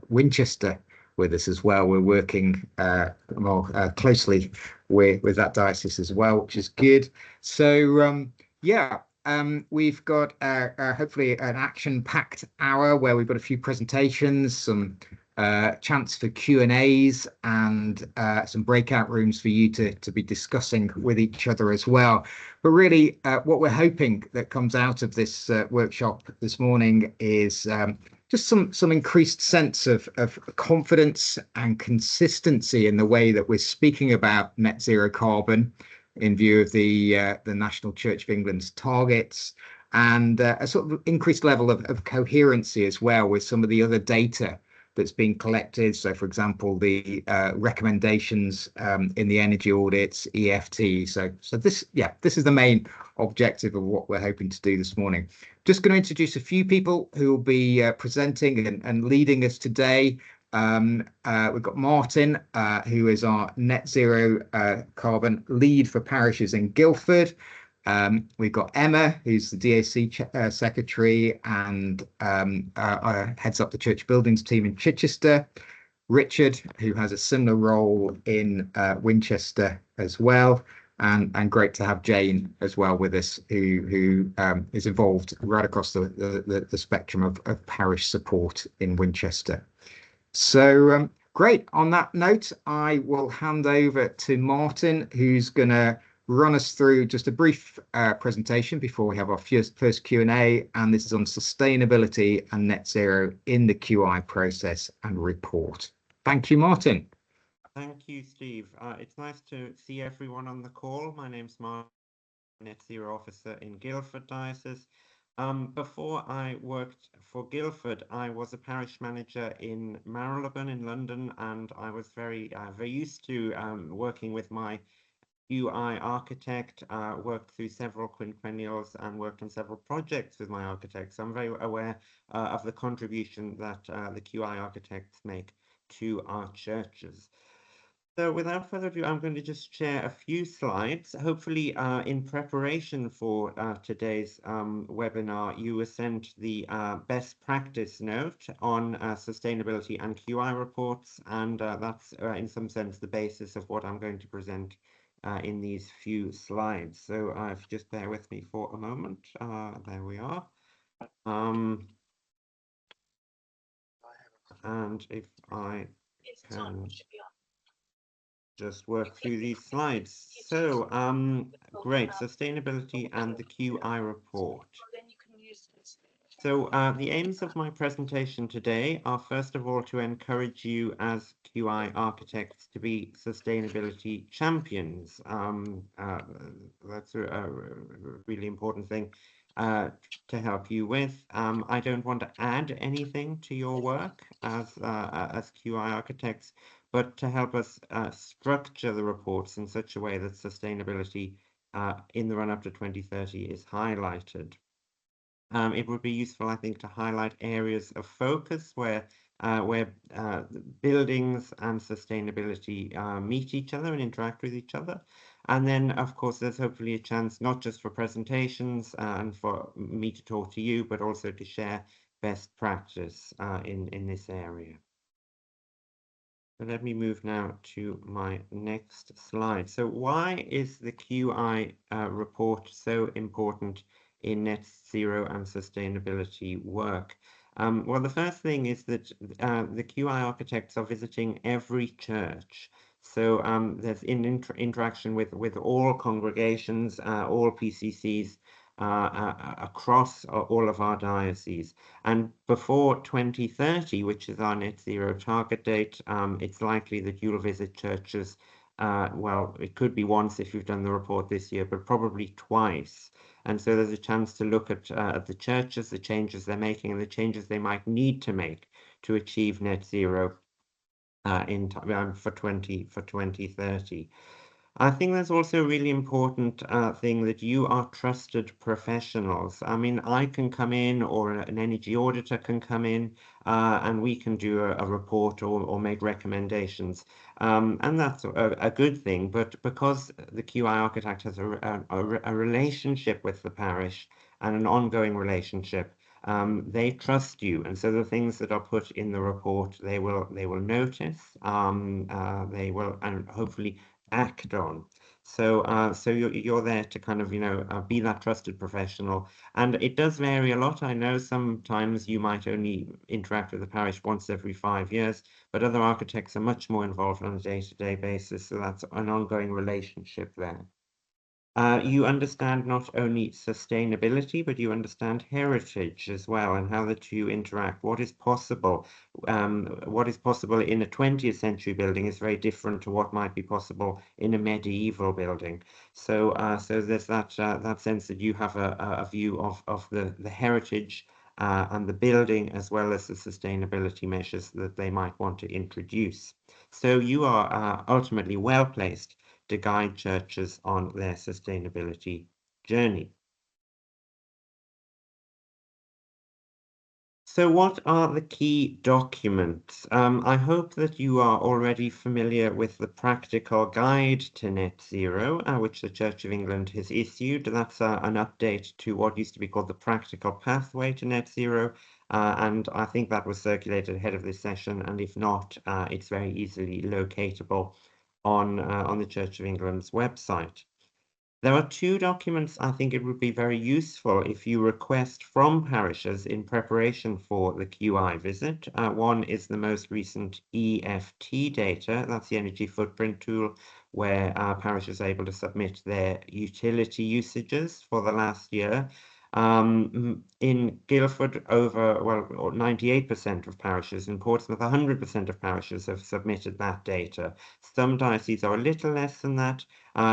Winchester with us as well. We're working more closely with that diocese as well, which is good. So yeah, we've got hopefully an action-packed hour where we've got a few presentations, some chance for Q&As, and some breakout rooms for you to be discussing with each other as well. But really, what we're hoping that comes out of this workshop this morning is just some increased sense of confidence and consistency in the way that we're speaking about net zero carbon in view of the National Church of England's targets, and a sort of increased level of coherency as well with some of the other data that's been collected. So, for example, the recommendations in the energy audits, EFT. So this is the main objective of what we're hoping to do this morning. Just going to introduce a few people who will be presenting and leading us today. We've got Martin, who is our net zero carbon lead for parishes in Guildford. We've got Emma, who's the DAC secretary and heads up the church buildings team in Chichester. Richard, who has a similar role in Winchester as well. And great to have Jane as well with us, who is involved right across the spectrum of parish support in Winchester. So great. On that note, I will hand over to Martin, who's going to run us through just a brief presentation before we have our first Q&A, and this is on sustainability and net zero in the QI process and report. Thank you, Martin. Thank you, Steve. It's nice to see everyone on the call. My name's Martin, net zero officer in Guildford Diocese. Before I worked for Guildford, I was a parish manager in Marylebone in London, and I was very used to working with my QI architect, worked through several quinquennials and worked on several projects with my architects. I'm very aware of the contribution that the QI architects make to our churches. So without further ado, I'm going to just share a few slides. Hopefully, in preparation for today's webinar, you were sent the best practice note on sustainability and QI reports, and that's in some sense the basis of what I'm going to present in these few slides. So if you just bear with me for a moment, there we are. And if I can just work through these slides. So great, sustainability and the QI report. So the aims of my presentation today are first of all to encourage you as QI architects to be sustainability champions. That's a really important thing to help you with. I don't want to add anything to your work as QI architects, but to help us structure the reports in such a way that sustainability in the run-up to 2030 is highlighted. It would be useful, I think, to highlight areas of focus where buildings and sustainability meet each other and interact with each other. And then, of course, there's hopefully a chance not just for presentations and for me to talk to you, but also to share best practice in this area. So let me move now to my next slide. So why is the QI report so important in net zero and sustainability work? Well, the first thing is that the QI architects are visiting every church. So there's interaction with all congregations, all PCCs, across all of our dioceses. And before 2030, which is our net zero target date, it's likely that you'll visit churches, well, it could be once if you've done the report this year, but probably twice. And so there's a chance to look at the churches, the changes they're making, and the changes they might need to make to achieve net zero for 2030. I think there's also a really important thing that you are trusted professionals. I mean, I can come in, or an energy auditor can come in, and we can do a report or make recommendations. And that's a good thing. But because the QI architect has a relationship with the parish and an ongoing relationship, they trust you, and so the things that are put in the report, they will notice, they will, and hopefully act on. So you're there to kind of, be that trusted professional. And it does vary a lot. I know sometimes you might only interact with the parish once every 5 years, but other architects are much more involved on a day-to-day basis, so that's an ongoing relationship there. You understand not only sustainability, but you understand heritage as well, and how the two interact. What is possible in a 20th century building is very different to what might be possible in a medieval building. So there's that sense that you have a view of the heritage and the building, as well as the sustainability measures that they might want to introduce. So you are ultimately well placed to guide churches on their sustainability journey. So what are the key documents? I hope that you are already familiar with the practical guide to net zero, which the Church of England has issued. That's an update to what used to be called the practical pathway to net zero. And I think that was circulated ahead of this session. And if not, it's very easily locatable on the Church of England's website. There are two documents I think it would be very useful if you request from parishes in preparation for the QI visit. One is the most recent EFT data, that's the energy footprint tool, where parishes are able to submit their utility usages for the last year. In Guildford, 98% of parishes. In Portsmouth, 100% of parishes have submitted that data. Some dioceses are a little less than that.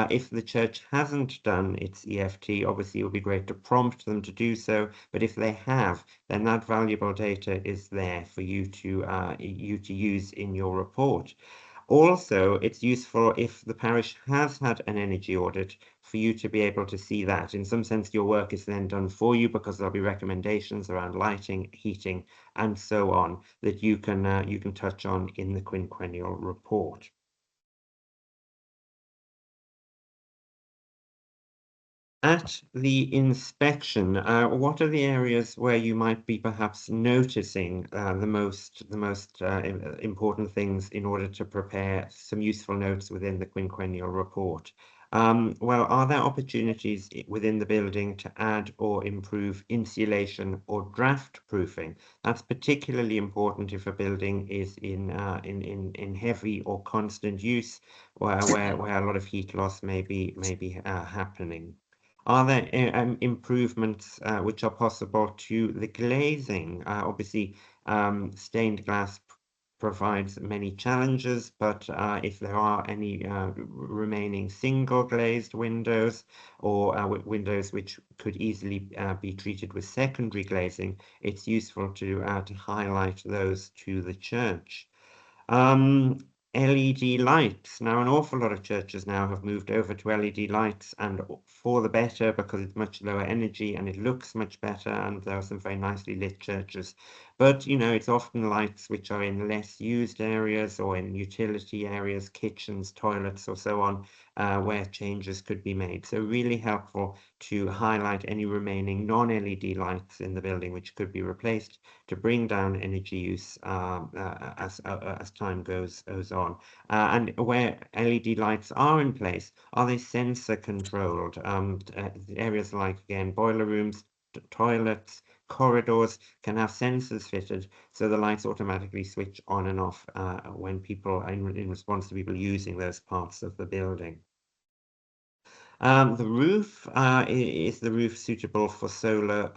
If the church hasn't done its EFT, obviously it would be great to prompt them to do so. But if they have, then that valuable data is there for you to use in your report. Also, it's useful if the parish has had an energy audit for you to be able to see that. In some sense, your work is then done for you, because there'll be recommendations around lighting, heating, and so on that you can touch on in the quinquennial report. At the inspection, what are the areas where you might be perhaps noticing the most important things in order to prepare some useful notes within the quinquennial report? Well, are there opportunities within the building to add or improve insulation or draft proofing? That's particularly important if a building is in heavy or constant use, where a lot of heat loss may be happening. Are there improvements which are possible to the glazing? Obviously, stained glass provides many challenges, but if there are any remaining single glazed windows, or windows which could easily be treated with secondary glazing, it's useful to highlight those to the church. LED lights. Now, an awful lot of churches now have moved over to LED lights, and for the better, because it's much lower energy and it looks much better, and there are some very nicely lit churches. But, it's often lights which are in less used areas, or in utility areas, kitchens, toilets, or so on, where changes could be made. So really helpful to highlight any remaining non-LED lights in the building which could be replaced to bring down energy use as time goes on. And where LED lights are in place, are they sensor controlled? Areas like, again, boiler rooms, toilets, corridors can have sensors fitted, so the lights automatically switch on and off when people, in response to people using those parts of the building. The roof is the roof suitable for solar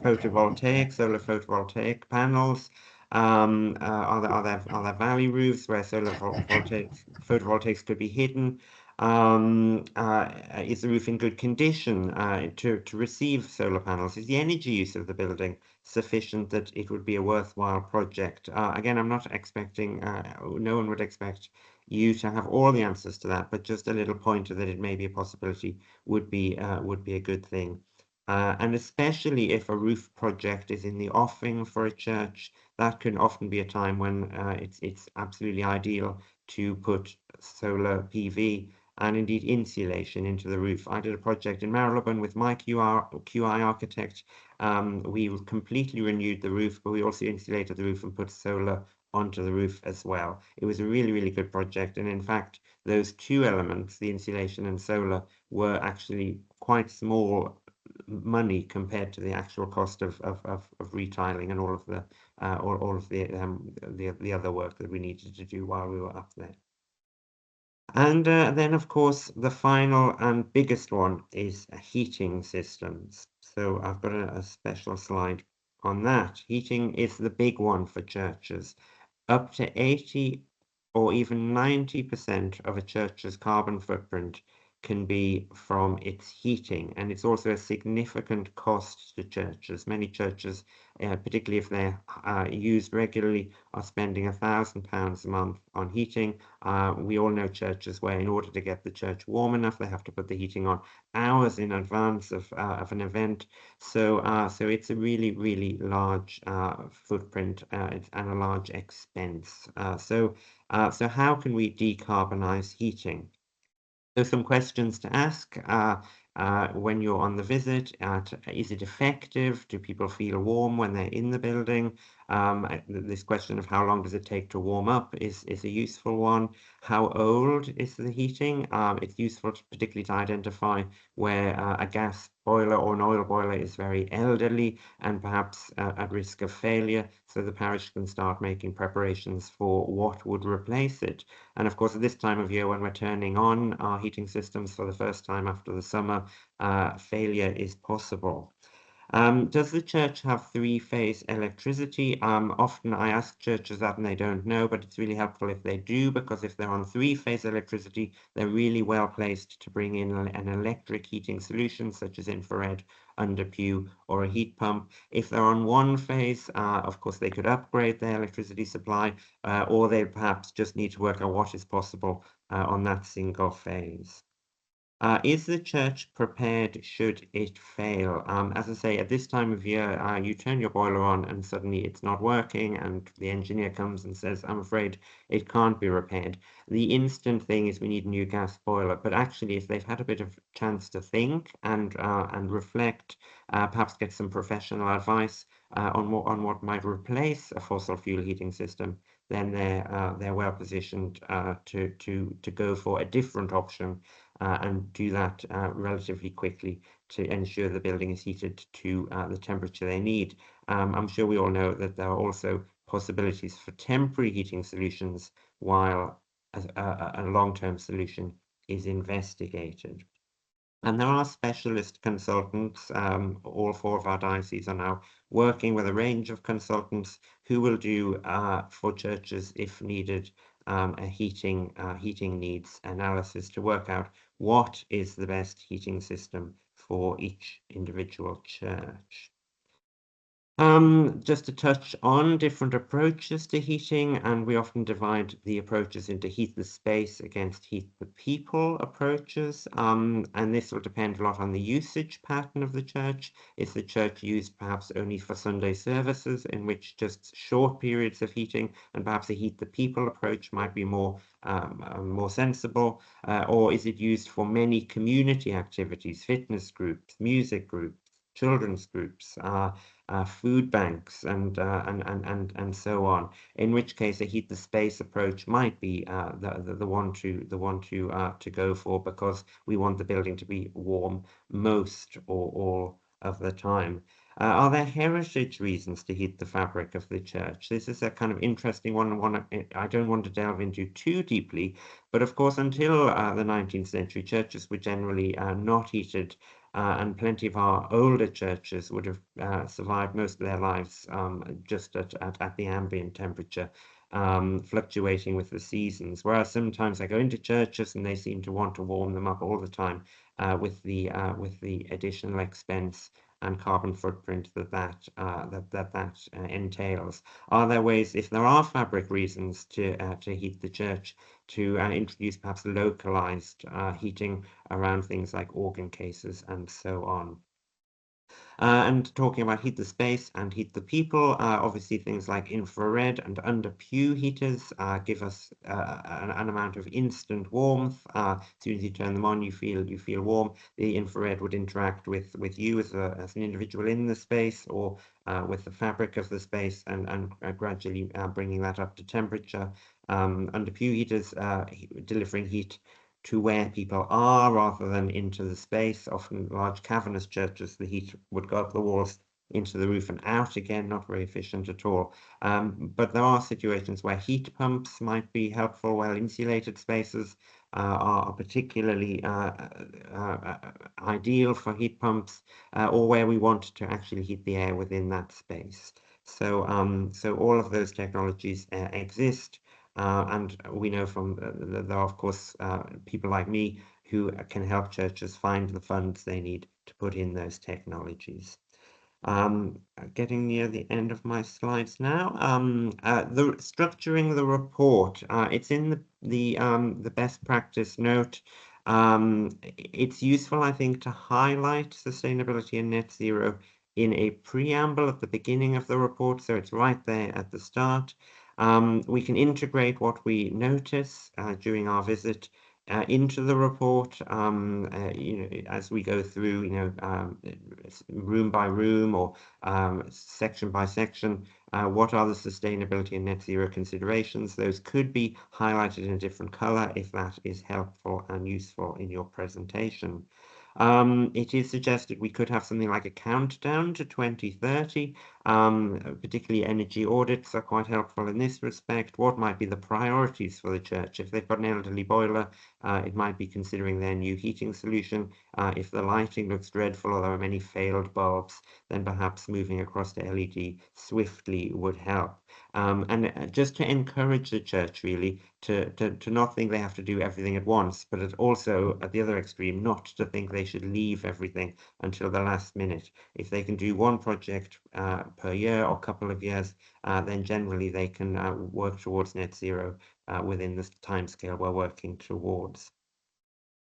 photovoltaic panels. Are there valley roofs where solar photovoltaics could be hidden? Is the roof in good condition to receive solar panels? Is the energy use of the building sufficient that it would be a worthwhile project? Again, I'm not expecting, no one would expect you to have all the answers to that, but just a little pointer that it may be a possibility would be a good thing. And especially if a roof project is in the offing for a church, that can often be a time when it's absolutely ideal to put solar PV and indeed insulation into the roof. I did a project in Marylebone with my QI architect. We completely renewed the roof, but we also insulated the roof and put solar onto the roof as well. It was a really, really good project. And in fact, those two elements, the insulation and solar, were actually quite small money compared to the actual cost of retiling and all of the other work that we needed to do while we were up there. And then, of course, the final and biggest one is heating systems. So I've got a special slide on that. Heating is the big one for churches. Up to 80 or even 90% of a church's carbon footprint can be from its heating, and it's also a significant cost to churches. Many churches, particularly if they're used regularly, are spending £1,000 a month on heating. We all know churches where, in order to get the church warm enough, they have to put the heating on hours in advance of an event. So it's a really, really large footprint and a large expense. So how can we decarbonize heating? There's some questions to ask when you're on the visit. Is it effective? Do people feel warm when they're in the building? This question of how long does it take to warm up is a useful one. How old is the heating? It's useful particularly to identify where a gas boiler or an oil boiler is very elderly and perhaps at risk of failure, so the parish can start making preparations for what would replace it. And of course, at this time of year, when we're turning on our heating systems for the first time after the summer, failure is possible. Does the church have three-phase electricity? Often I ask churches that and they don't know, but it's really helpful if they do, because if they're on three-phase electricity, they're really well placed to bring in an electric heating solution, such as infrared, under pew, or a heat pump. If they're on one phase, of course, they could upgrade their electricity supply, or they perhaps just need to work out what is possible on that single phase. Is the church prepared should it fail? As I say, at this time of year, you turn your boiler on and suddenly it's not working, and the engineer comes and says, I'm afraid it can't be repaired. The instant thing is we need a new gas boiler, but actually if they've had a bit of chance to think and reflect, perhaps get some professional advice on what might replace a fossil fuel heating system, then they're well positioned to go for a different option and do that relatively quickly to ensure the building is heated to the temperature they need. I'm sure we all know that there are also possibilities for temporary heating solutions while a long-term solution is investigated. And there are specialist consultants. All four of our dioceses are now working with a range of consultants who will do for churches, if needed, a heating needs analysis to work out what is the best heating system for each individual church. Just to touch on different approaches to heating, and we often divide the approaches into heat the space against heat the people approaches, and this will depend a lot on the usage pattern of the church. Is the church used perhaps only for Sunday services, in which just short periods of heating, and perhaps a heat the people approach might be more sensible, or is it used for many community activities, fitness groups, music groups, children's groups, food banks, and so on. In which case, a heat the space approach might be the one to go for, because we want the building to be warm most or all of the time. Are there heritage reasons to heat the fabric of the church? This is a kind of interesting one I don't want to delve into too deeply, but of course, until the 19th century, churches were generally not heated, and plenty of our older churches would have survived most of their lives just at the ambient temperature, fluctuating with the seasons. Whereas sometimes I go into churches and they seem to want to warm them up all the time with the additional expense and carbon footprint that entails. Are there ways, if there are fabric reasons to heat the church, to introduce perhaps localized heating around things like organ cases and so on? And talking about heat the space and heat the people, obviously things like infrared and under pew heaters give us an amount of instant warmth. As soon as you turn them on, you feel warm. The infrared would interact with you as an individual in the space, or with the fabric of the space, and gradually bringing that up to temperature. Under pew heaters, delivering heat to where people are rather than into the space. Often large cavernous churches, the heat would go up the walls into the roof and out again, not very efficient at all. But there are situations where heat pumps might be helpful, well insulated spaces are particularly ideal for heat pumps, or where we want to actually heat the air within that space. So all of those technologies exist. And we know from there are, of course, people like me who can help churches find the funds they need to put in those technologies. Getting near the end of my slides now. The structuring the report, it's in the best practice note. It's useful, I think, to highlight sustainability and net zero in a preamble at the beginning of the report, so it's right there at the start. We can integrate what we notice during our visit into the report, as we go through, room by room or section by section. What are the sustainability and net zero considerations? Those could be highlighted in a different color if that is helpful and useful in your presentation. It is suggested we could have something like a countdown to 2030. Particularly energy audits are quite helpful in this respect. What might be the priorities for the church? If they've got an elderly boiler, it might be considering their new heating solution. If the lighting looks dreadful or there are many failed bulbs, then perhaps moving across to LED swiftly would help. And just to encourage the church really to not think they have to do everything at once, but also at the other extreme, not to think they should leave everything until the last minute. If they can do one project per year or couple of years, then generally they can work towards net zero within the timescale we're working towards.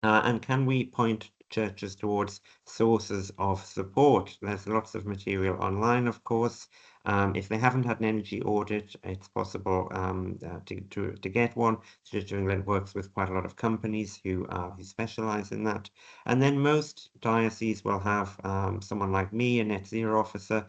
And can we point churches towards sources of support? There's lots of material online, of course. If they haven't had an energy audit, it's possible to get one. Church of England works with quite a lot of companies who specialize in that. And then most dioceses will have someone like me, a net zero officer,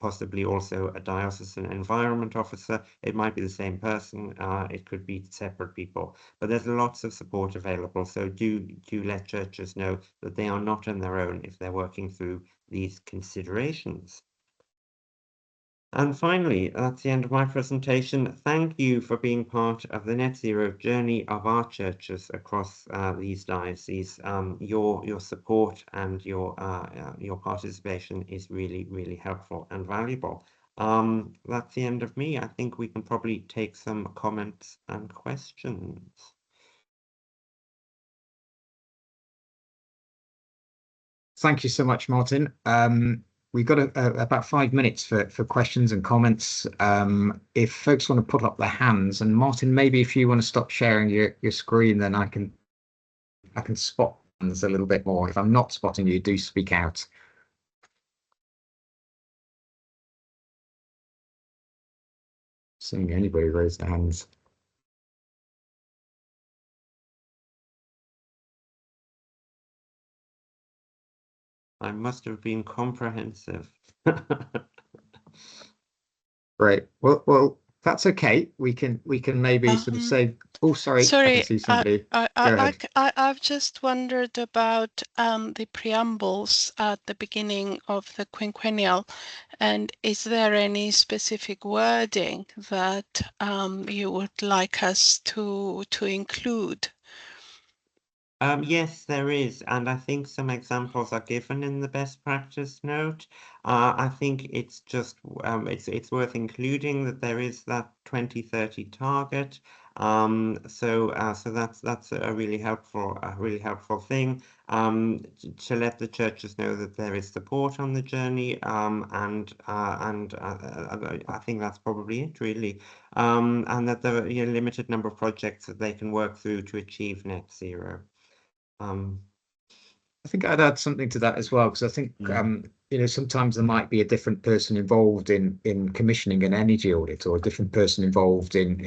possibly also a diocesan environment officer. It might be the same person, it could be separate people, but there's lots of support available. So do let churches know that they are not on their own if they're working through these considerations. And finally, that's the end of my presentation. Thank you for being part of the net zero journey of our churches across these dioceses. Your support and your participation is really, really helpful and valuable. That's the end of me. I think we can probably take some comments and questions. Thank you so much, Martin. We've got about 5 minutes for questions and comments. If folks want to put up their hands, and Martin, maybe if you want to stop sharing your screen, then I can spot hands a little bit more. If I'm not spotting you, do speak out. Seeing anybody raise their hands. I must have been comprehensive. Great. Well, that's okay. We can maybe sort of say. Oh, sorry. Sorry, I can see somebody. Go ahead. I've just wondered about the preambles at the beginning of the quinquennial, and is there any specific wording that you would like us to include? Yes, there is, and I think some examples are given in the best practice note. I think it's just it's worth including that there is that 2030 target. So that's a really helpful thing. To let the churches know that there is support on the journey. And I think that's probably it really. And that there are a limited number of projects that they can work through to achieve net zero. I think I'd add something to that as well, because I think sometimes there might be a different person involved in commissioning an energy audit, or a different person involved in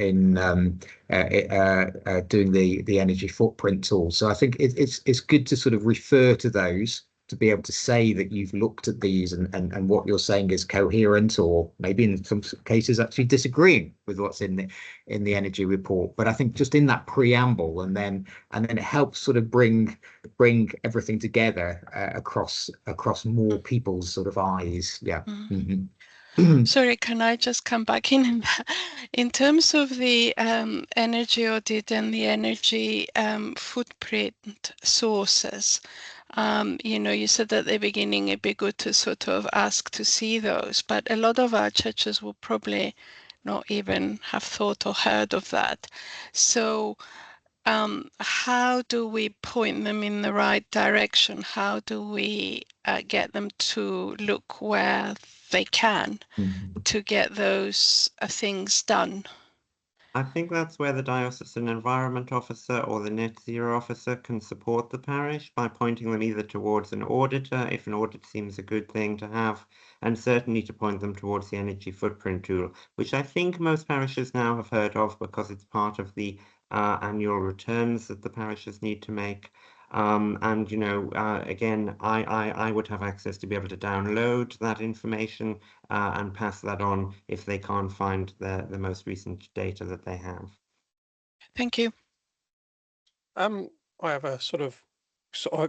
doing the energy footprint tool. So I think it's good to sort of refer to those, to be able to say that you've looked at these and what you're saying is coherent, or maybe in some cases actually disagreeing with what's in the energy report. But I think just in that preamble, and then it helps sort of bring everything together across more people's sort of eyes. Yeah. Sorry, can I just come back in? In terms of the energy audit and the energy footprint sources, you said at the beginning it'd be good to sort of ask to see those, but a lot of our churches will probably not even have thought or heard of that. So how do we point them in the right direction? How do we get them to look where they can to get those things done? I think that's where the diocesan environment officer or the net zero officer can support the parish by pointing them either towards an auditor, if an audit seems a good thing to have, and certainly to point them towards the energy footprint tool, which I think most parishes now have heard of because it's part of the annual returns that the parishes need to make. And again, I would have access to be able to download that information and pass that on if they can't find the most recent data that they have. Thank you. I have a sort of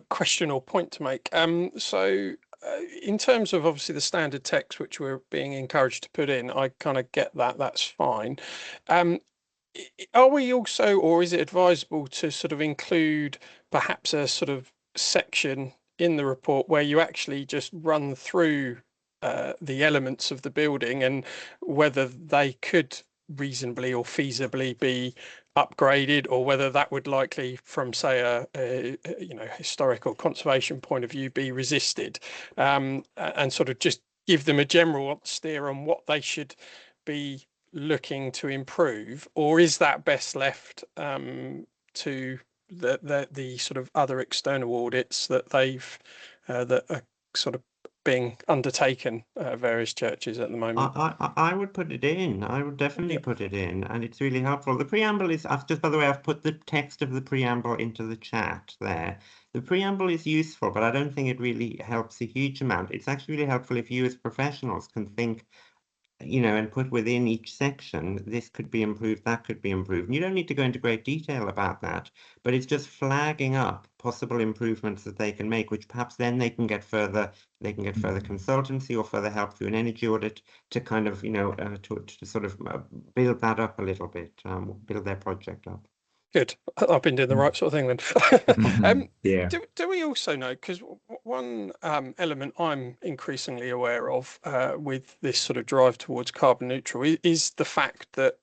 question or point to make. In terms of obviously the standard text which we're being encouraged to put in, I kind of get that, that's fine. Are we also, or is it advisable to sort of include perhaps a sort of section in the report where you actually just run through the elements of the building and whether they could reasonably or feasibly be upgraded, or whether that would likely, from say a historical conservation point of view, be resisted, and sort of just give them a general steer on what they should be looking to improve? Or is that best left to the sort of other external audits that they've that are sort of being undertaken at various churches at the moment? I would put it in. I would definitely put it in, and it's really helpful. The preamble is, by the way, I've put the text of the preamble into the chat there. The preamble is useful, but I don't think it really helps a huge amount. It's actually really helpful if you as professionals can think, and put within each section, this could be improved, that could be improved. And you don't need to go into great detail about that, but it's just flagging up possible improvements that they can make, which perhaps then they can get further consultancy or further help through an energy audit to kind of, to sort of build that up a little bit, build their project up. Good. I've been doing the right sort of thing then. Yeah. Do we also know, because one element I'm increasingly aware of with this sort of drive towards carbon neutral is the fact that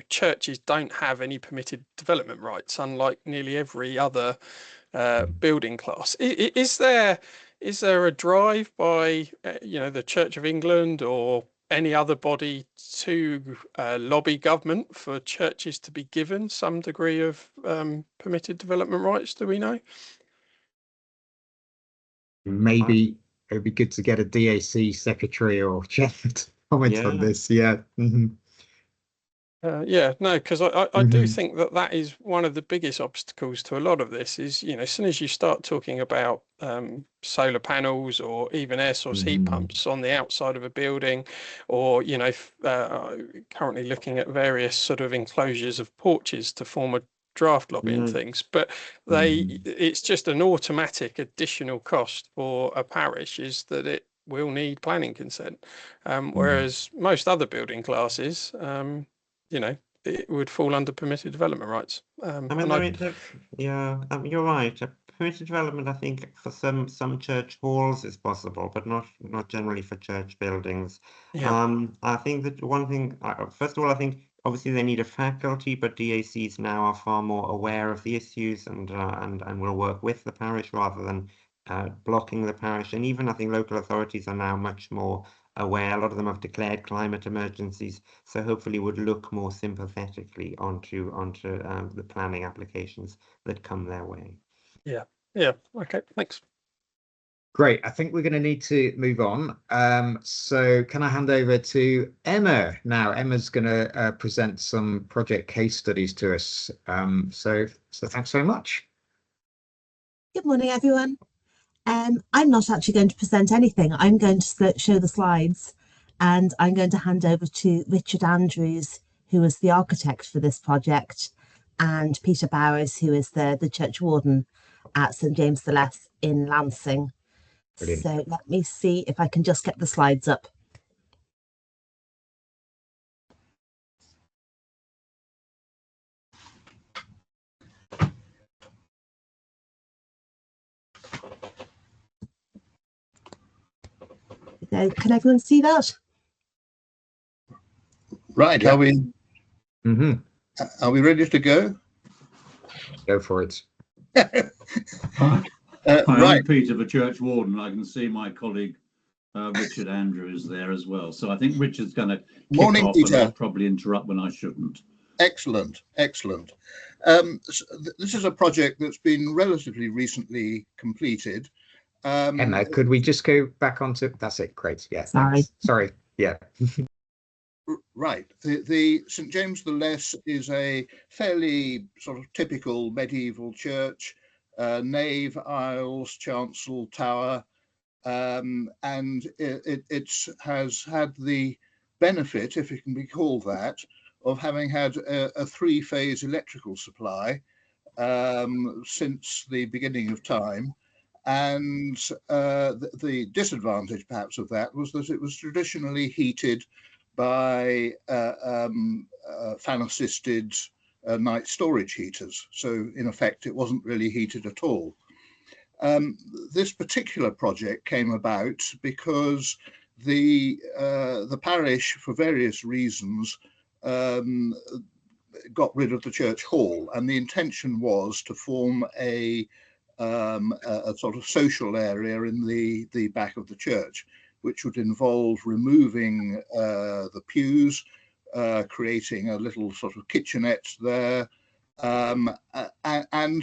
churches don't have any permitted development rights, unlike nearly every other building class. Is there a drive by the Church of England or any other body to lobby government for churches to be given some degree of permitted development rights? Do we know? Maybe it would be good to get a DAC secretary or chair to comment on this. Yeah. No, because I do think that is one of the biggest obstacles to a lot of this is, as soon as you start talking about solar panels or even air source heat pumps on the outside of a building, or, currently looking at various sort of enclosures of porches to form a draft lobby and things, but it's just an automatic additional cost for a parish is that it will need planning consent, whereas most other building classes, it would fall under permitted development rights. You're right. Permitted development, I think, for some church halls is possible, but not generally for church buildings. I think that one thing, first of all, I think obviously they need a faculty, but DACs now are far more aware of the issues and will work with the parish rather than blocking the parish. And even I think local authorities are now much more aware. A lot of them have declared climate emergencies, so hopefully would look more sympathetically onto the planning applications that come their way. Yeah. Okay. Thanks. Great. I think we're going to need to move on. So can I hand over to Emma now? Emma's going to present some project case studies to us. So thanks very much. Good morning, everyone. I'm not actually going to present anything. I'm going to show the slides, and I'm going to hand over to Richard Andrews, who was the architect for this project, and Peter Bowers, who is the church warden at St James the Less in Lancing. Brilliant. So let me see if I can just get the slides up. Can everyone see that? Right. Yeah. Are we ready to go? Go for it. Hi, Right. I'm Peter, the church warden. I can see my colleague Richard Andrews there as well. So I think Richard's going to kick off, Peter. And I'll probably interrupt when I shouldn't. Excellent, excellent. This is a project that's been relatively recently completed. Emma, could we just go back onto that's it? Great. Yeah. Sorry. Yeah. Right. The St James the Less is a fairly sort of typical medieval church, nave, aisles, chancel, tower, and it has had the benefit, if it can be called that, of having had a three-phase electrical supply since the beginning of time. And the disadvantage perhaps of that was that it was traditionally heated by fan-assisted night storage heaters. So in effect, it wasn't really heated at all. This particular project came about because the parish, for various reasons, got rid of the church hall, and the intention was to form a sort of social area in the back of the church, which would involve removing the pews, creating a little sort of kitchenette there. And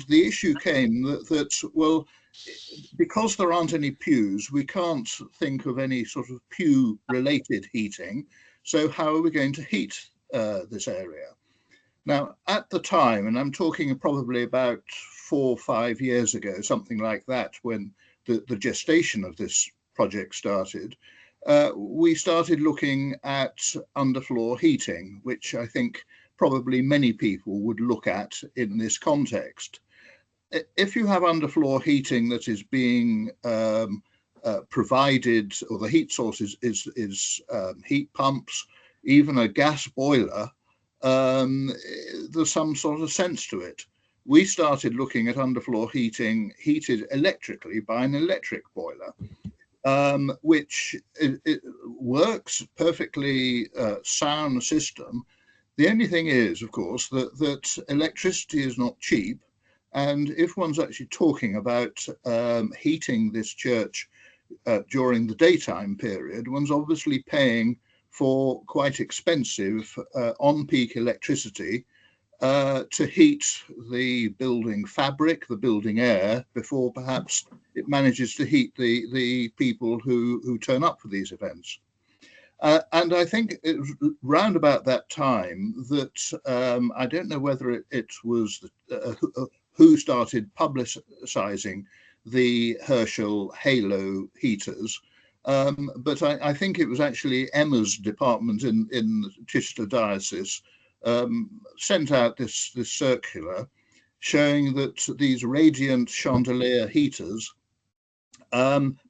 the issue came that, well, because there aren't any pews, we can't think of any sort of pew-related heating. So how are we going to heat this area? Now, at the time, and I'm talking probably about 4 or 5 years ago, something like that, when the gestation of this project started, we started looking at underfloor heating, which I think probably many people would look at in this context. If you have underfloor heating that is being provided, or the heat source is heat pumps, even a gas boiler, there's some sort of sense to it. We started looking at underfloor heating heated electrically by an electric boiler, which it works perfectly sound system. The only thing is, of course, that electricity is not cheap. And if one's actually talking about heating this church during the daytime period, one's obviously paying for quite expensive on-peak electricity to heat the building fabric, the building air, before perhaps it manages to heat the people who turn up for these events. And I think it was round about that time that I don't know whether it was who started publicizing the Herschel Halo heaters. But I think it was actually Emma's department in Chichester Diocese sent out this circular showing that these radiant chandelier heaters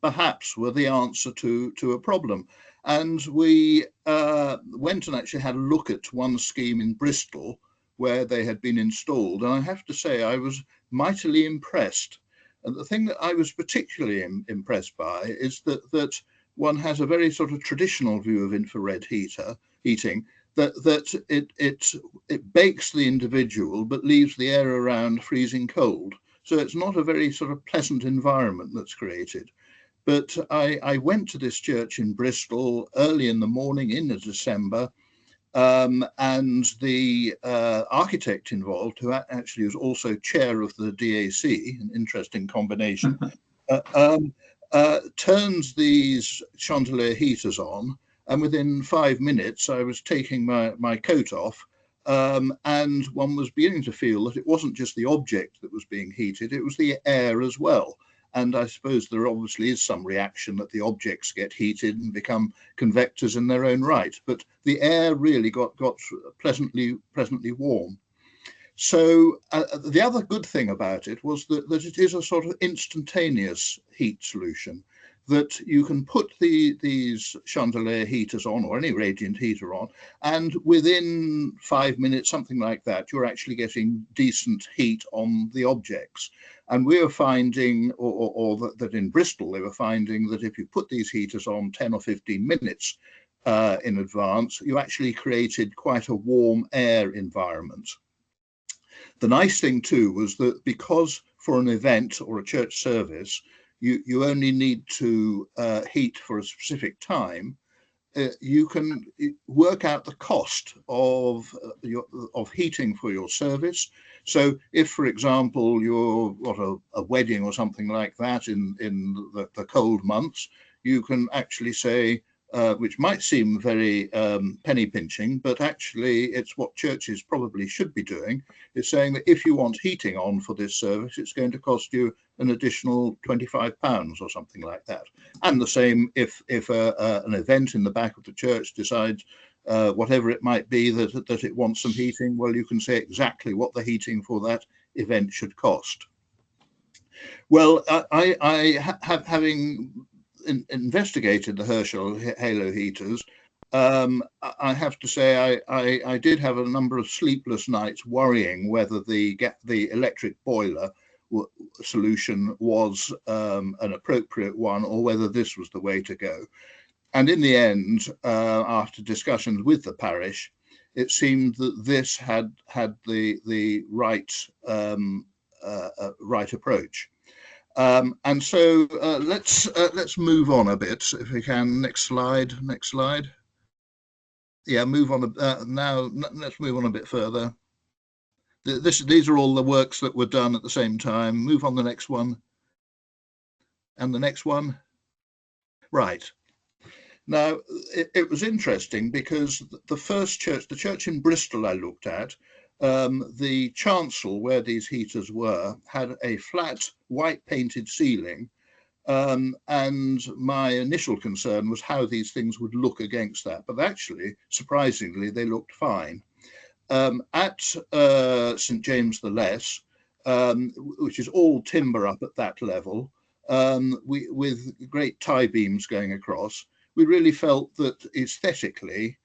perhaps were the answer to a problem. And we went and actually had a look at one scheme in Bristol where they had been installed. And I have to say, I was mightily impressed. And the thing that I was particularly impressed by is that one has a very sort of traditional view of infrared heating, that it bakes the individual but leaves the air around freezing cold. So it's not a very sort of pleasant environment that's created. But I went to this church in Bristol early in the morning in December, and the architect involved, who actually was also chair of the DAC, an interesting combination, turns these chandelier heaters on, and within 5 minutes I was taking my coat off, and one was beginning to feel that it wasn't just the object that was being heated, it was the air as well. And I suppose there obviously is some reaction that the objects get heated and become convectors in their own right, but the air really got pleasantly warm. So the other good thing about it was that it is a sort of instantaneous heat solution, that you can put these chandelier heaters on, or any radiant heater on, and within 5 minutes, something like that, you're actually getting decent heat on the objects. And we were finding, or that in Bristol, they were finding that if you put these heaters on 10 or 15 minutes in advance, you actually created quite a warm air environment. The nice thing too was that because for an event or a church service, you only need to heat for a specific time, you can work out the cost of heating for your service. So if, for example, you've got a wedding or something like that in the cold months, you can actually say, which might seem very penny pinching, but actually it's what churches probably should be doing, is saying that if you want heating on for this service, it's going to cost you an additional £25 or something like that. And the same if an event in the back of the church decides, whatever it might be, that it wants some heating, well, you can say exactly what the heating for that event should cost. Well, having investigated the Herschel halo heaters, I have to say I did have a number of sleepless nights worrying whether the electric boiler solution was an appropriate one, or whether this was the way to go. And in the end, after discussions with the parish, it seemed that this had the right right approach. And so let's move on a bit, if we can. Next slide. Yeah, move on now. Let's move on a bit further. These are all the works that were done at the same time. Move on the next one. And the next one. Right. Now, it was interesting because the first church, the church in Bristol I looked at, the chancel where these heaters were had a flat white painted ceiling, and my initial concern was how these things would look against that, but actually, surprisingly, they looked fine. At St James the Less, which is all timber up at that level, with great tie beams going across, we really felt that aesthetically,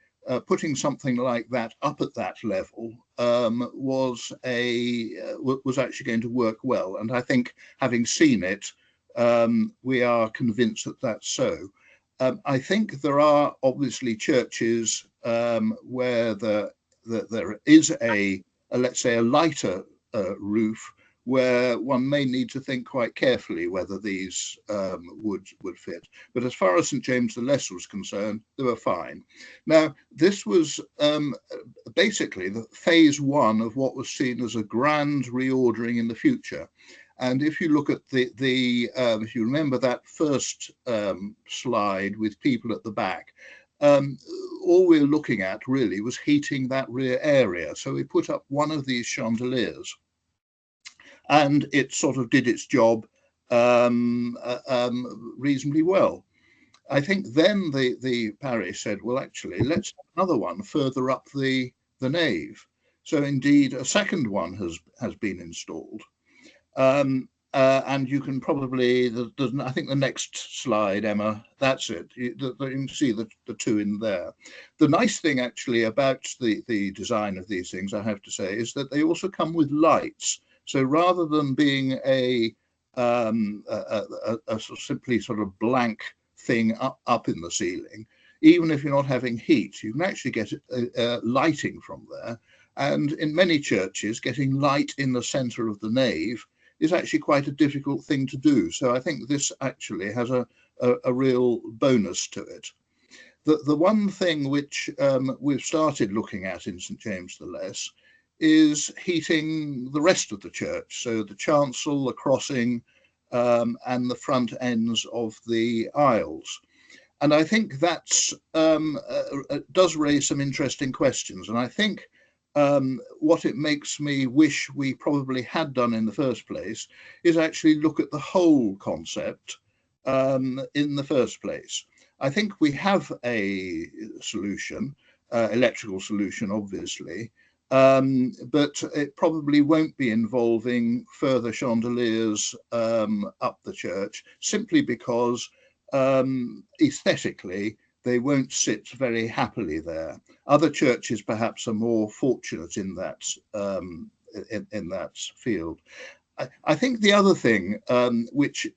putting something like that up at that level was actually going to work well. And I think, having seen it, we are convinced that that's so. I think there are obviously churches where there is let's say a lighter roof, where one may need to think quite carefully whether these would fit. But as far as St James the Less was concerned, they were fine. Now, this was basically the phase one of what was seen as a grand reordering in the future. And if you look at if you remember that first slide with people at the back, all we're looking at really was heating that rear area. So we put up one of these chandeliers, and it sort of did its job reasonably well. I think then the parish said, well, actually, let's have another one further up the nave. So indeed, a second one has been installed. And you can probably, I think the next slide, Emma, that's it. You can see the two in there. The nice thing actually about the design of these things, I have to say, is that they also come with lights. So rather than being a simply sort of blank thing up in the ceiling, even if you're not having heat, you can actually get lighting from there. And in many churches, getting light in the center of the nave is actually quite a difficult thing to do. So I think this actually has a real bonus to it. The one thing which we've started looking at in St James the Less is heating the rest of the church. So the chancel, the crossing, and the front ends of the aisles. And I think that's does raise some interesting questions. And I think what it makes me wish we probably had done in the first place is actually look at the whole concept in the first place. I think we have a solution, electrical solution, obviously, but it probably won't be involving further chandeliers up the church, simply because aesthetically they won't sit very happily there. Other churches perhaps are more fortunate in that in that field. I think the other thing which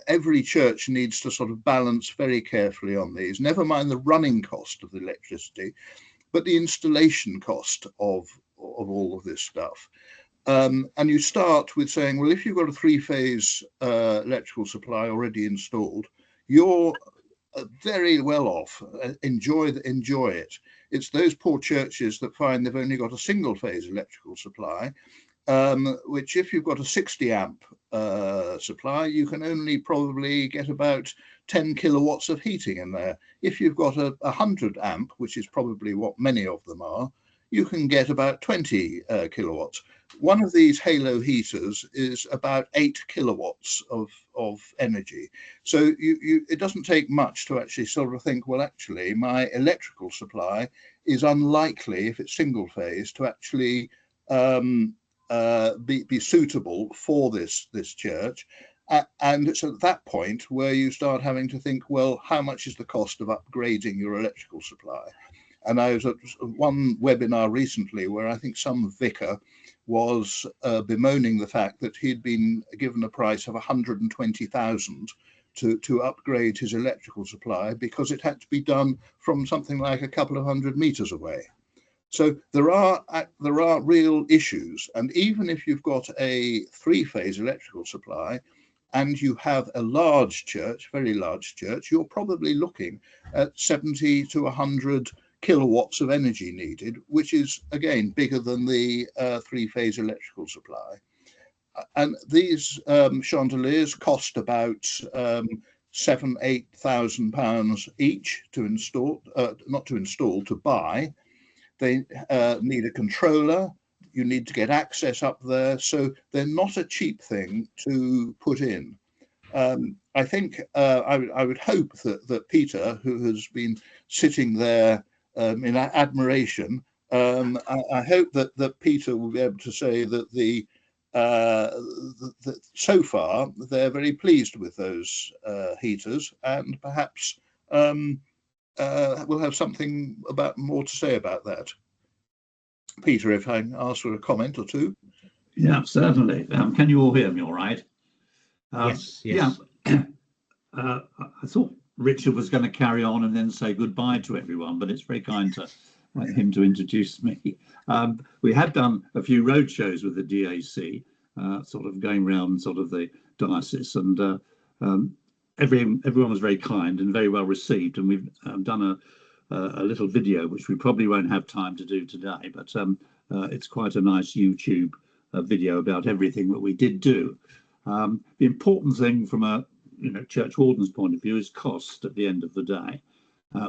every church needs to sort of balance very carefully on these, never mind the running cost of the electricity, but the installation cost of all of this stuff. And you start with saying, well, if you've got a three-phase electrical supply already installed, you're very well off. Enjoy it. It's those poor churches that find they've only got a single-phase electrical supply, which if you've got a 60 amp supply, you can only probably get about 10 kilowatts of heating in there. If you've got a 100 amp, which is probably what many of them are, you can get about 20 kilowatts. One of these Halo heaters is about 8 kilowatts of energy. So it doesn't take much to actually sort of think, well, actually, my electrical supply is unlikely, if it's single phase, to actually be suitable for this church. And it's at that point where you start having to think, well, how much is the cost of upgrading your electrical supply? And I was at one webinar recently where I think some vicar was bemoaning the fact that he'd been given a price of 120,000 to upgrade his electrical supply because it had to be done from something like a couple of 100 meters away. So there are real issues. And even if you've got a three-phase electrical supply and you have a large church, very large church, you're probably looking at 70 to 100 kilowatts of energy needed, which is, again, bigger than the three-phase electrical supply. And these chandeliers cost about £7,000-8,000 each to install, not to install, to buy. They need a controller. You need to get access up there. So they're not a cheap thing to put in. I think I would hope that Peter, who has been sitting there in admiration, I hope that Peter will be able to say that that so far they're very pleased with those heaters, and perhaps we'll have something more to say about that. Peter, if I can ask for a comment or two. Yeah, certainly. Can you all hear me all right? Yes. Yeah. I thought Richard was going to carry on and then say goodbye to everyone, but it's very kind to him to introduce me. We had done a few road shows with the DAC, sort of going around sort of the diocese, and everyone was very kind and very well received. And we've done a little video, which we probably won't have time to do today, but it's quite a nice YouTube video about everything that we did do. The important thing from a church warden's point of view is cost at the end of the day.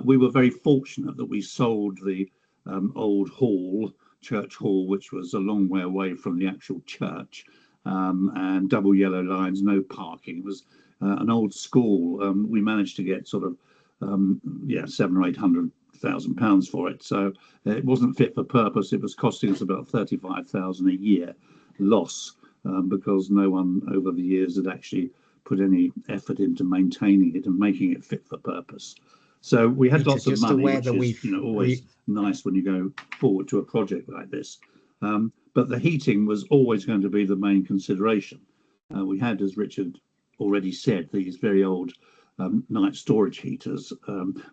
We were very fortunate that we sold the old hall, church hall, which was a long way away from the actual church, and double yellow lines, no parking. It was an old school. We managed to get sort of £700,000 or £800,000 for it. So it wasn't fit for purpose. It was costing us about £35,000 a year loss, because no one over the years had actually put any effort into maintaining it and making it fit for purpose. So we had lots of money, which is always nice when you go forward to a project like this. But the heating was always going to be the main consideration. We had, as Richard already said, these very old night storage heaters,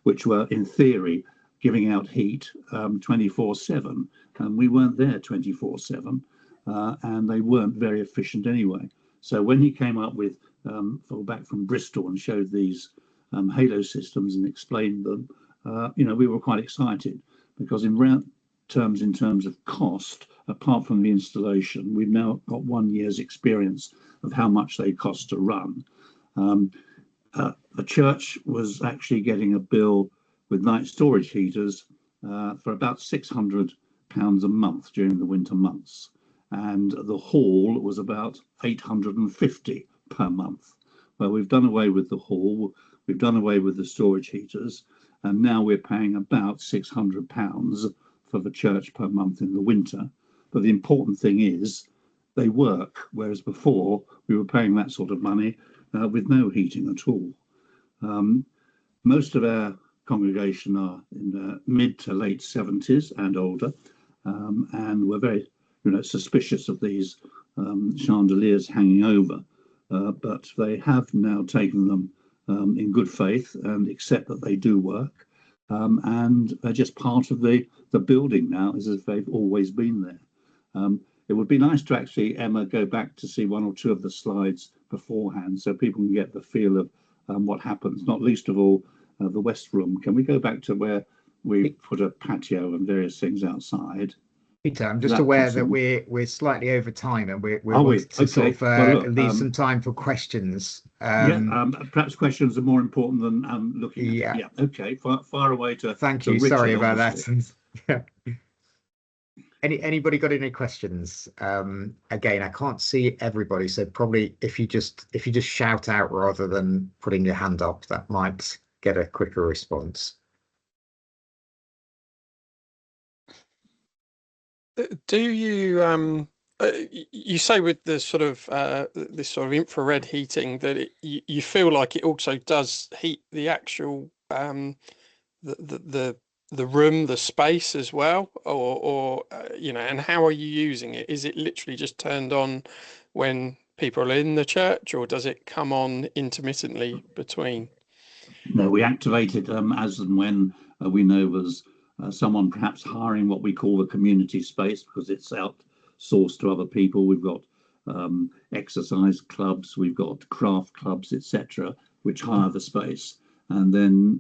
which were in theory giving out heat 24/7, and we weren't there 24/7, and they weren't very efficient anyway. So when he came up with back from Bristol and showed these Halo systems and explained them, we were quite excited, because in terms in terms of cost, apart from the installation, we've now got 1 year's experience of how much they cost to run. The church was actually getting a bill with night storage heaters for about £600 a month during the winter months, and the hall was about £850 per month. Well, we've done away with the hall, we've done away with the storage heaters, and now we're paying about £600 for the church per month in the winter. But the important thing is they work, whereas before we were paying that sort of money with no heating at all. Most of our congregation are in their mid to late 70s and older, and we're very suspicious of these chandeliers hanging over, but they have now taken them in good faith and accept that they do work, and they're just part of the building now, as if they've always been there. It would be nice to actually, Emma, go back to see 1 or 2 of the slides beforehand so people can get the feel of what happens, not least of all the West Room. Can we go back to where we put a patio and various things outside? Peter, I'm just aware that we're slightly over time, and we're to sort of leave some time for questions. Perhaps questions are more important than looking at. Yeah. Okay. Far away to. Thank you. Richard, sorry about obviously. that. Yeah. Anybody got any questions? Again, I can't see everybody, so probably if you just shout out rather than putting your hand up, that might get a quicker response. Do you you say with the sort of this sort of infrared heating that you feel like it also does heat the actual the room, the space as well, or and how are you using it? Is it literally just turned on when people are in the church, or does it come on intermittently between? No, we activate it as and when we know there's someone perhaps hiring what we call the community space, because it's outsourced to other people. We've got exercise clubs, we've got craft clubs, etc., which hire the space. And then,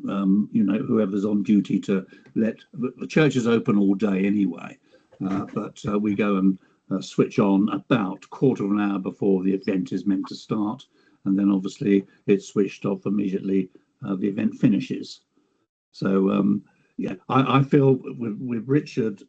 whoever's on duty to let the church is open all day anyway, but we go and switch on about quarter of an hour before the event is meant to start. And then obviously it's switched off immediately the event finishes. So, I feel with Richard,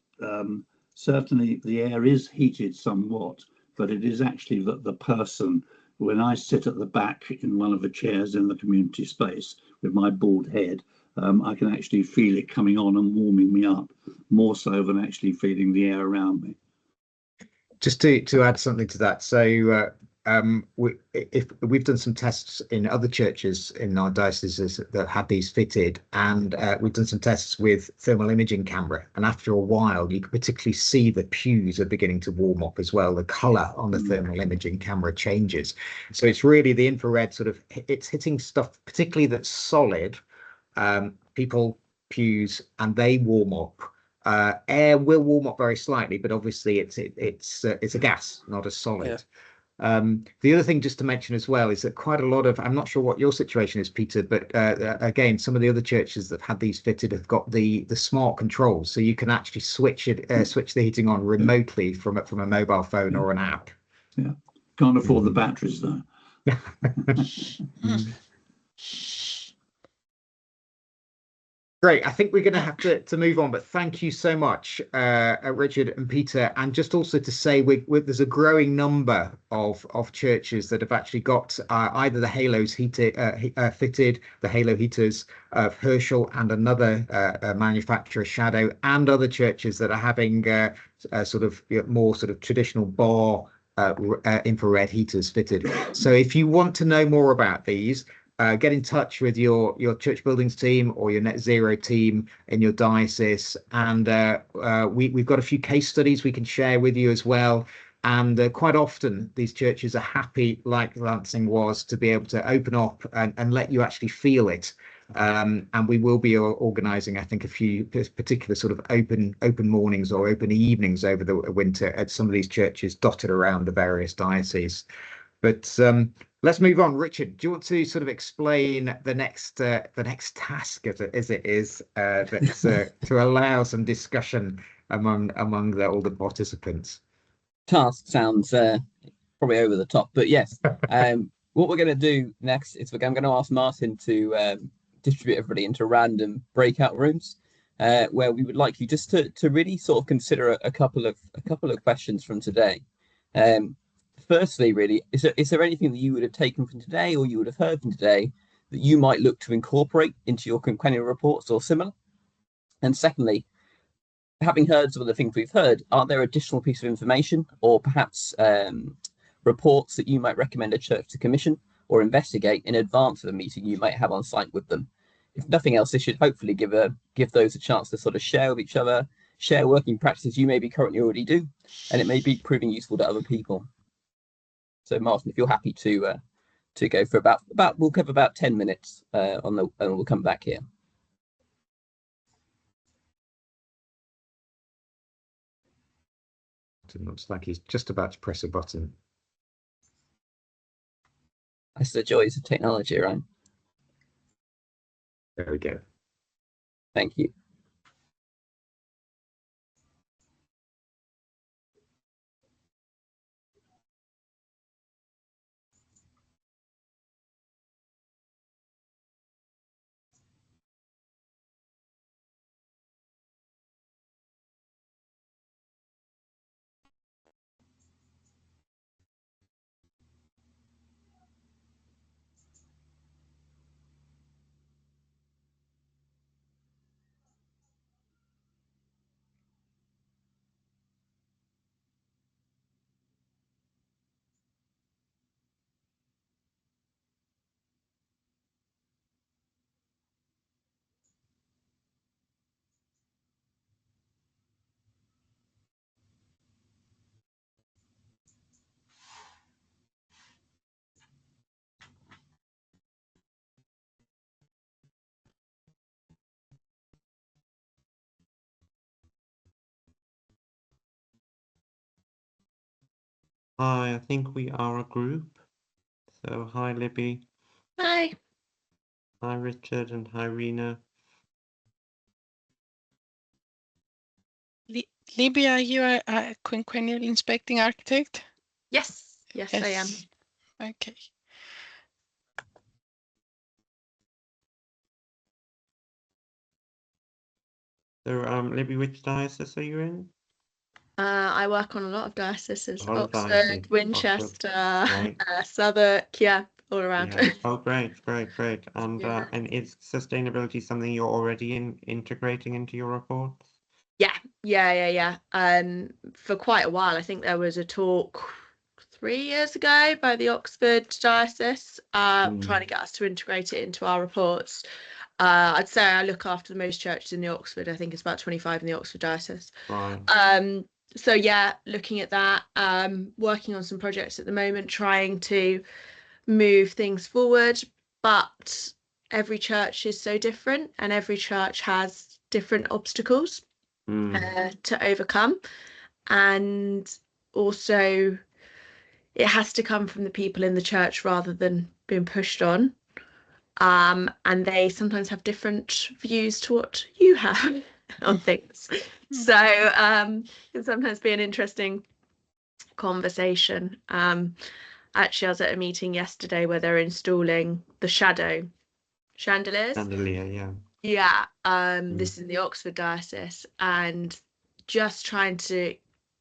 certainly the air is heated somewhat, but it is actually that the person, when I sit at the back in one of the chairs in the community space with my bald head, I can actually feel it coming on and warming me up more so than actually feeling the air around me. Just to add something to that, so we've done some tests in other churches in our dioceses that had these fitted, and we've done some tests with thermal imaging camera, and after a while you can particularly see the pews are beginning to warm up as well. The color on the thermal imaging camera changes, so it's really the infrared sort of, it's hitting stuff particularly that's solid, people, pews, and they warm up. Air will warm up very slightly, but obviously it's a gas, not a solid. Yeah. The other thing just to mention as well is that quite a lot of, I'm not sure what your situation is, Peter, but again, some of the other churches that had these fitted have got the smart controls, so you can actually switch the heating on remotely from a mobile phone or an app. Yeah, can't afford the batteries though. Great. I think we're going to have to move on, but thank you so much, Richard and Peter. And just also to say, there's a growing number of churches that have actually got either the halos fitted, the halo heaters of Herschel and another manufacturer, Shadow, and other churches that are having sort of more sort of traditional bar infrared heaters fitted. So if you want to know more about these, get in touch with your church buildings team or your net zero team in your diocese, and we've got a few case studies we can share with you as well. And quite often these churches are happy, like Lancing was, to be able to open up and let you actually feel it. And we will be organising, I think, a few particular sort of open mornings or open evenings over the winter at some of these churches dotted around the various dioceses. But let's move on. Richard, do you want to sort of explain the next task as it is, that's to allow some discussion among all the participants. Task sounds probably over the top, but yes. What we're going to do next is I'm going to ask Martin to distribute everybody into random breakout rooms, where we would like you just to really sort of consider a couple of questions from today. Firstly, really, is there anything that you would have taken from today or you would have heard from today that you might look to incorporate into your quinquennial reports or similar? And secondly, having heard some of the things we've heard, are there additional pieces of information or perhaps reports that you might recommend a church to commission or investigate in advance of a meeting you might have on site with them? If nothing else, this should hopefully give those a chance to sort of share with each other, share working practices you maybe currently already do, and it may be proving useful to other people. So Martin, if you're happy to go for about we'll cover about 10 minutes and we'll come back here. It looks like he's just about to press a button. That's the joys of technology, right? There we go. Thank you. Hi, I think we are a group. So hi, Libby. Hi. Hi, Richard, and hi, Rena. Libby, are you a quinquennial inspecting architect? Yes, yes, I am. Okay. So, Libby, which diocese are you in? I work on a lot of dioceses: A lot of Oxford, dioceses. Winchester, Right. Southwark, yeah, all around. Yeah. Oh, great, great, great. And Yeah. and is sustainability something you're already integrating into your reports? Yeah. For quite a while, I think there was a talk 3 years ago by the Oxford diocese, trying to get us to integrate it into our reports. I'd say I look after the most churches in the Oxford. I think it's about 25 in the Oxford diocese. Right. So yeah, looking at that, working on some projects at the moment, trying to move things forward, but every church is so different and every church has different obstacles to overcome, and also it has to come from the people in the church rather than being pushed on, and they sometimes have different views to what you have on things, so it can sometimes be an interesting conversation. Actually, I was at a meeting yesterday where they're installing the shadow chandeliers. Chandelier, yeah. Yeah, this is in the Oxford diocese, and just trying to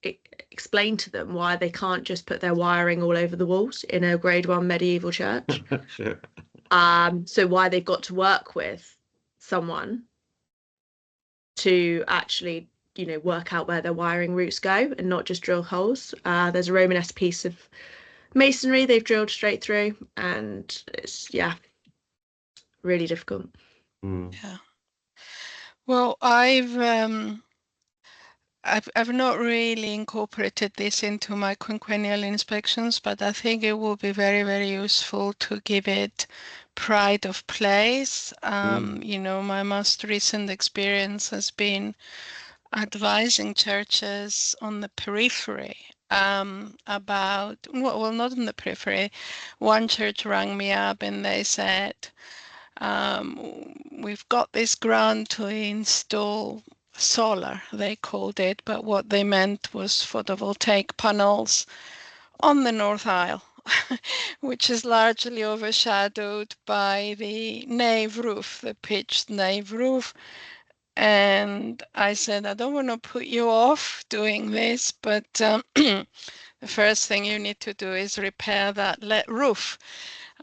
explain to them why they can't just put their wiring all over the walls in a grade 1 medieval church. Sure. So why they've got to work with someone to actually, work out where their wiring routes go and not just drill holes. There's a Romanesque piece of masonry they've drilled straight through, and it's really difficult. Yeah. Well, I've not really incorporated this into my quinquennial inspections, but I think it will be very, very useful to give it pride of place. My most recent experience has been advising churches on the periphery about, well, not on the periphery. One church rang me up and they said, we've got this grant to install solar, they called it, but what they meant was photovoltaic panels on the north aisle, which is largely overshadowed by the nave roof, the pitched nave roof. And I said, I don't want to put you off doing this, but the first thing you need to do is repair that roof.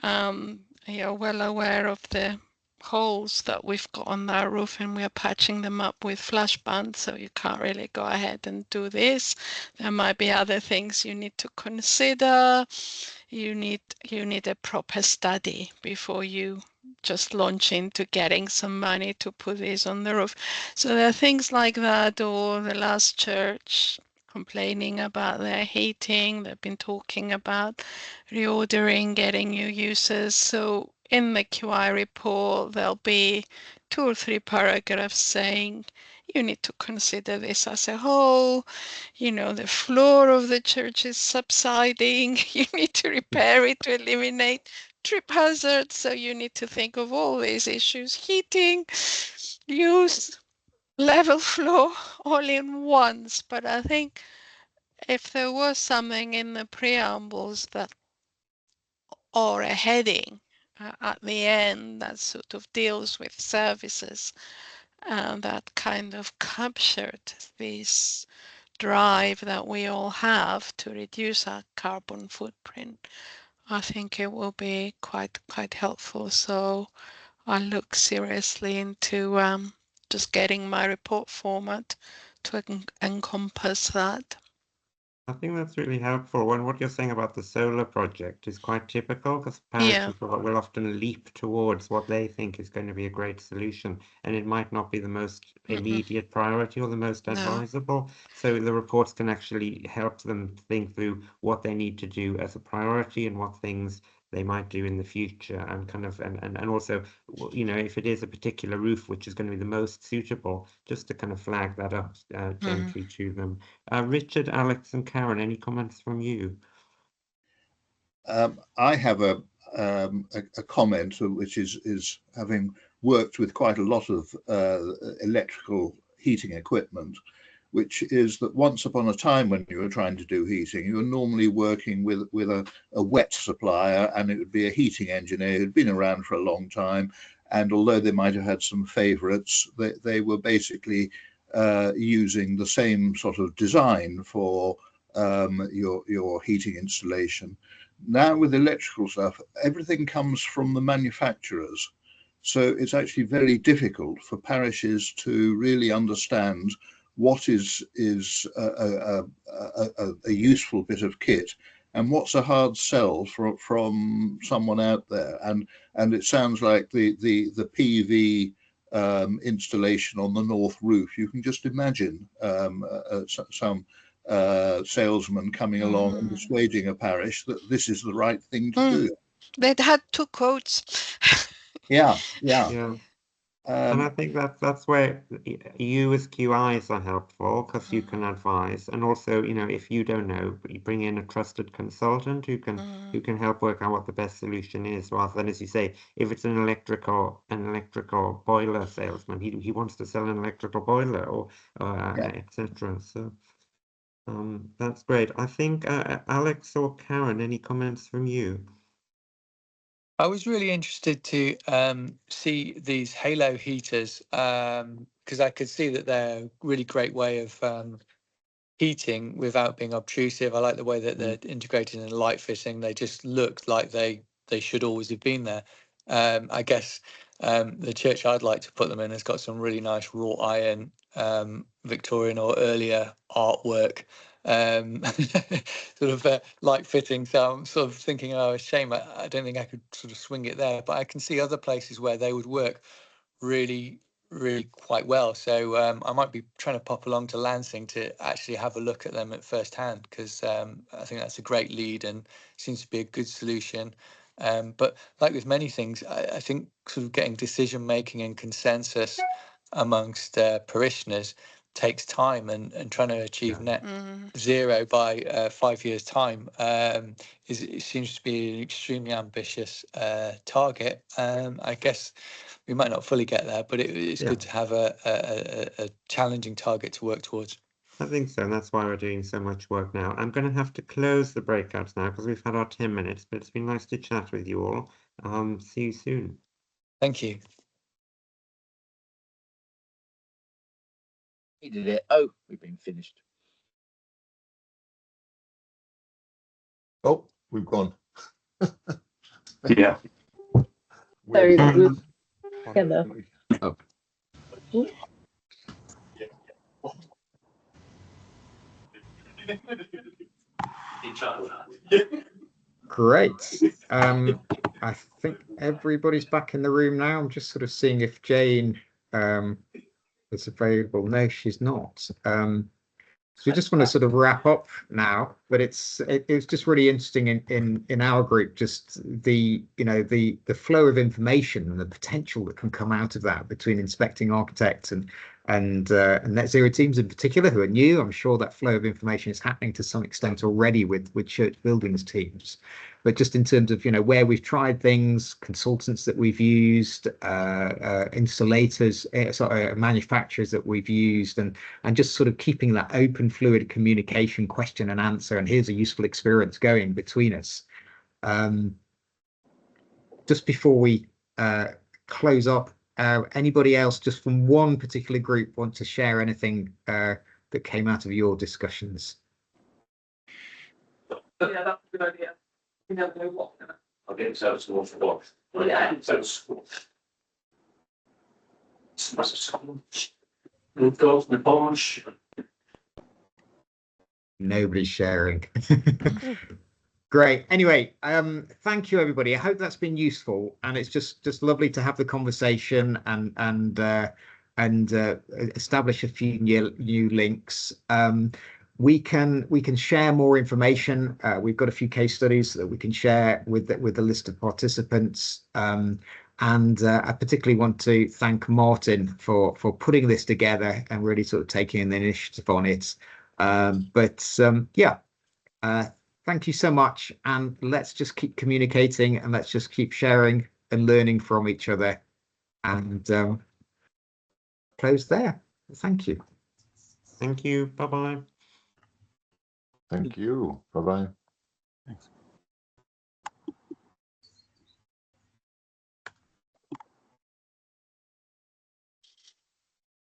You're well aware of the holes that we've got on that roof, and we're patching them up with flash bands, so you can't really go ahead and do this. There might be other things you need to consider. You need a proper study before you just launch into getting some money to put this on the roof. So there are things like that, or the last church complaining about their heating. They've been talking about reordering, getting new users. So in the QI report, there'll be 2 or 3 paragraphs saying you need to consider this as a whole. You know, the floor of the church is subsiding. You need to repair it to eliminate trip hazards. So you need to think of all these issues: heating, use, level floor, all in once. But I think if there was something in the preambles that, or a heading at the end that sort of deals with services, that kind of captured this drive that we all have to reduce our carbon footprint, I think it will be quite helpful. So I'll look seriously into just getting my report format to encompass that. I think that's really helpful. And what you're saying about the solar project is quite typical, because parishes will often leap towards what they think is going to be a great solution, and it might not be the most immediate priority or the most advisable. So the reports can actually help them think through what they need to do as a priority and what things they might do in the future, and kind of and also, you know, if it is a particular roof which is going to be the most suitable, just to kind of flag that up gently to them. Richard, Alex, and Karen, any comments from you? I have a comment which is having worked with quite a lot of electrical heating equipment, which is that once upon a time when you were trying to do heating, you were normally working with a wet supplier, and it would be a heating engineer who'd been around for a long time. And although they might have had some favorites, they were basically using the same sort of design for your heating installation. Now with electrical stuff, everything comes from the manufacturers. So it's actually very difficult for parishes to really understand what is a useful bit of kit and what's a hard sell from someone out there. And it sounds like the PV installation on the north roof, you can just imagine some salesman coming along and persuading a parish that this is the right thing to do. They'd had 2 quotes. Yeah. And I think that's where you as QIs are helpful, because you can advise, and also, you know, if you don't know, you bring in a trusted consultant who can help work out what the best solution is, rather than, as you say, if it's an electrical boiler salesman, he wants to sell an electrical boiler or etc. So that's great. I think Alex or Karen, any comments from you? I was really interested to see these halo heaters, because I could see that they're a really great way of heating without being obtrusive. I like the way that they're integrated in light fitting. They just look like they should always have been there. I guess the church I'd like to put them in has got some really nice wrought iron Victorian or earlier artwork, sort of light fitting. So I'm sort of thinking, oh, a shame. I don't think I could sort of swing it there, but I can see other places where they would work really quite well. So I might be trying to pop along to Lansing to actually have a look at them at first hand, because I think that's a great lead and seems to be a good solution. But like with many things, I think sort of getting decision making and consensus amongst parishioners takes time, and trying to achieve net Mm. zero by 5 years' time it seems to be an extremely ambitious target. I guess we might not fully get there, but it's Yeah. good to have a challenging target to work towards. I think so, and that's why we're doing so much work now. I'm going to have to close the breakouts now because we've had our 10 minutes, but it's been nice to chat with you all. See you soon. Thank you. He did it. Oh, we've been finished. Oh, we've gone. Yeah. So together. Oh. Great. I think everybody's back in the room now. I'm just sort of seeing if Jane is available. No, she's not. So we just want to sort of wrap up now, but it's just really interesting in our group, just the flow of information and the potential that can come out of that between inspecting architects and net zero teams in particular who are new. I'm sure that flow of information is happening to some extent already with church buildings teams, but just in terms of where we've tried things, consultants that we've used, installators, manufacturers that we've used, and just sort of keeping that open, fluid communication, question and answer, and here's a useful experience going between us. Just before we close up, anybody else just from one particular group want to share anything that came out of your discussions? Yeah, that's a good idea. You never know what. I'll get so small for what? Yeah. So small. We've got the Bosch. Nobody's sharing. Great. Anyway, thank you, everybody. I hope that's been useful, and it's just lovely to have the conversation and establish a few new links. We can share more information. We've got a few case studies that we can share with the list of participants. And I particularly want to thank Martin for putting this together and really sort of taking the initiative on it. Thank you so much, and let's just keep communicating, and let's just keep sharing and learning from each other, and close there. Thank you. Thank you. Bye-bye. Thank you. Bye-bye. Thanks.